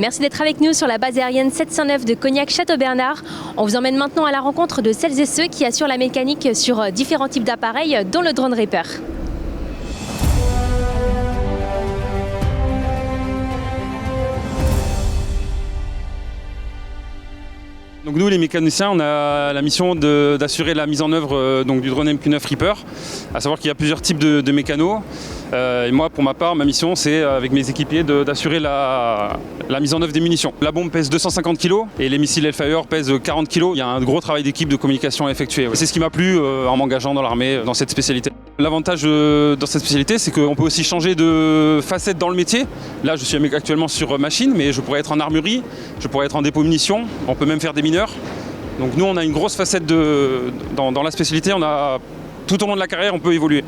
Merci d'être avec nous sur la base aérienne 709 de Cognac-Château-Bernard. On vous emmène maintenant à la rencontre de celles et ceux qui assurent la mécanique sur différents types d'appareils, dont le drone Reaper. Donc nous les mécaniciens, on a la mission d'assurer la mise en œuvre du drone MQ9 Reaper, à savoir qu'il y a plusieurs types de mécanos. Et moi pour ma part, ma mission c'est avec mes équipiers d'assurer la mise en œuvre des munitions. La bombe pèse 250 kg et les missiles Hellfire pèsent 40 kg. Il y a un gros travail d'équipe de communication à effectuer. C'est ce qui m'a plu en m'engageant dans l'armée dans cette spécialité. L'avantage dans cette spécialité, c'est qu'on peut aussi changer de facette dans le métier. Là, je suis actuellement sur machine, mais je pourrais être en armurerie, je pourrais être en dépôt munitions, on peut même faire des mineurs. Donc nous, on a une grosse facette dans la spécialité, tout au long de la carrière, on peut évoluer.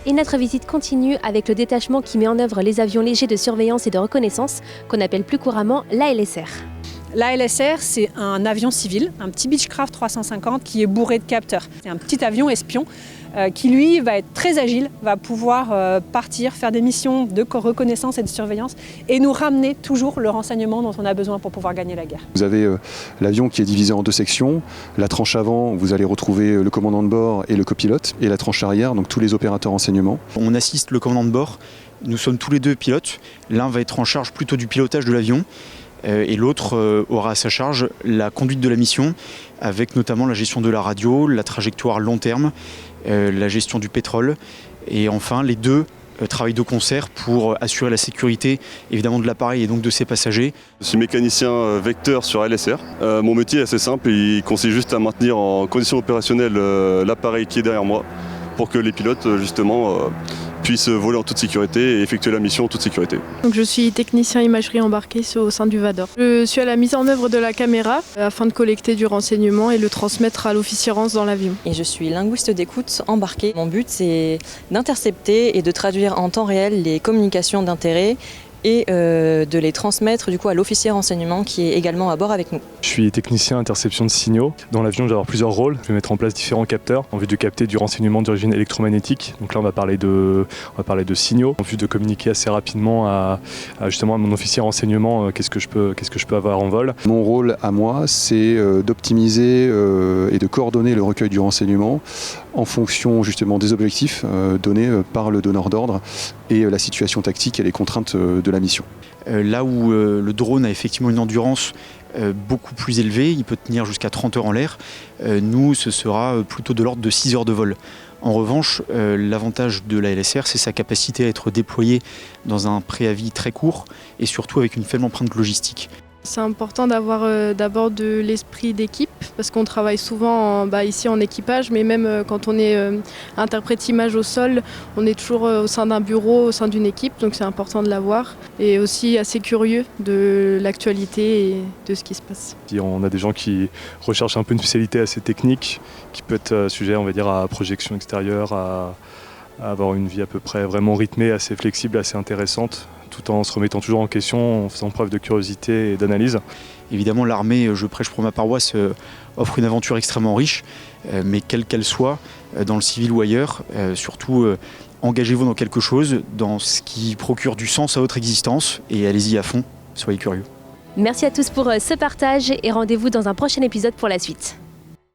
Et notre visite continue avec le détachement qui met en œuvre les avions légers de surveillance et de reconnaissance, qu'on appelle plus couramment l'ALSR. L'ALSR, c'est un avion civil, un petit Beechcraft 350 qui est bourré de capteurs. C'est un petit avion espion qui, lui, va être très agile, va pouvoir partir, faire des missions de reconnaissance et de surveillance et nous ramener toujours le renseignement dont on a besoin pour pouvoir gagner la guerre. Vous avez l'avion qui est divisé en deux sections. La tranche avant, vous allez retrouver le commandant de bord et le copilote, et la tranche arrière, donc tous les opérateurs renseignement. On assiste le commandant de bord. Nous sommes tous les deux pilotes. L'un va être en charge plutôt du pilotage de l'avion. Et l'autre aura à sa charge la conduite de la mission, avec notamment la gestion de la radio, la trajectoire long terme, la gestion du pétrole. Et enfin, les deux travaillent de concert pour assurer la sécurité évidemment de l'appareil et donc de ses passagers. Je suis mécanicien vecteur sur LSR. Mon métier est assez simple, il consiste juste à maintenir en condition opérationnelle l'appareil qui est derrière moi pour que les pilotes justement puissent voler en toute sécurité et effectuer la mission en toute sécurité. Donc je suis technicien imagerie embarqué au sein du Vador. Je suis à la mise en œuvre de la caméra afin de collecter du renseignement et le transmettre à l'officier Rance dans l'avion. Et je suis linguiste d'écoute embarqué. Mon but c'est d'intercepter et de traduire en temps réel les communications d'intérêt et de les transmettre du coup à l'officier renseignement qui est également à bord avec nous. Je suis technicien interception de signaux. Dans l'avion, je vais avoir plusieurs rôles. Je vais mettre en place différents capteurs en vue de capter du renseignement d'origine électromagnétique. Donc là, on va parler de signaux en vue de communiquer assez rapidement à mon officier renseignement qu'est-ce que je peux avoir en vol. Mon rôle à moi, c'est d'optimiser et de coordonner le recueil du renseignement en fonction justement des objectifs donnés par le donneur d'ordre et la situation tactique et les contraintes de la mission. Là où le drone a effectivement une endurance beaucoup plus élevée, il peut tenir jusqu'à 30 heures en l'air, nous ce sera plutôt de l'ordre de 6 heures de vol. En revanche, l'avantage de la LSR, c'est sa capacité à être déployée dans un préavis très court et surtout avec une faible empreinte logistique. C'est important d'avoir d'abord de l'esprit d'équipe parce qu'on travaille souvent ici en équipage, mais même quand on est interprète image au sol, on est toujours au sein d'un bureau, au sein d'une équipe, donc c'est important de l'avoir. Et aussi assez curieux de l'actualité et de ce qui se passe. On a des gens qui recherchent un peu une spécialité assez technique, qui peut être sujet on va dire, à projection extérieure, à avoir une vie à peu près vraiment rythmée, assez flexible, assez intéressante, tout en se remettant toujours en question, en faisant preuve de curiosité et d'analyse. Évidemment, l'armée, je prêche pour ma paroisse, offre une aventure extrêmement riche, mais quelle qu'elle soit, dans le civil ou ailleurs, surtout engagez-vous dans quelque chose, dans ce qui procure du sens à votre existence, et allez-y à fond, soyez curieux. Merci à tous pour ce partage et rendez-vous dans un prochain épisode pour la suite.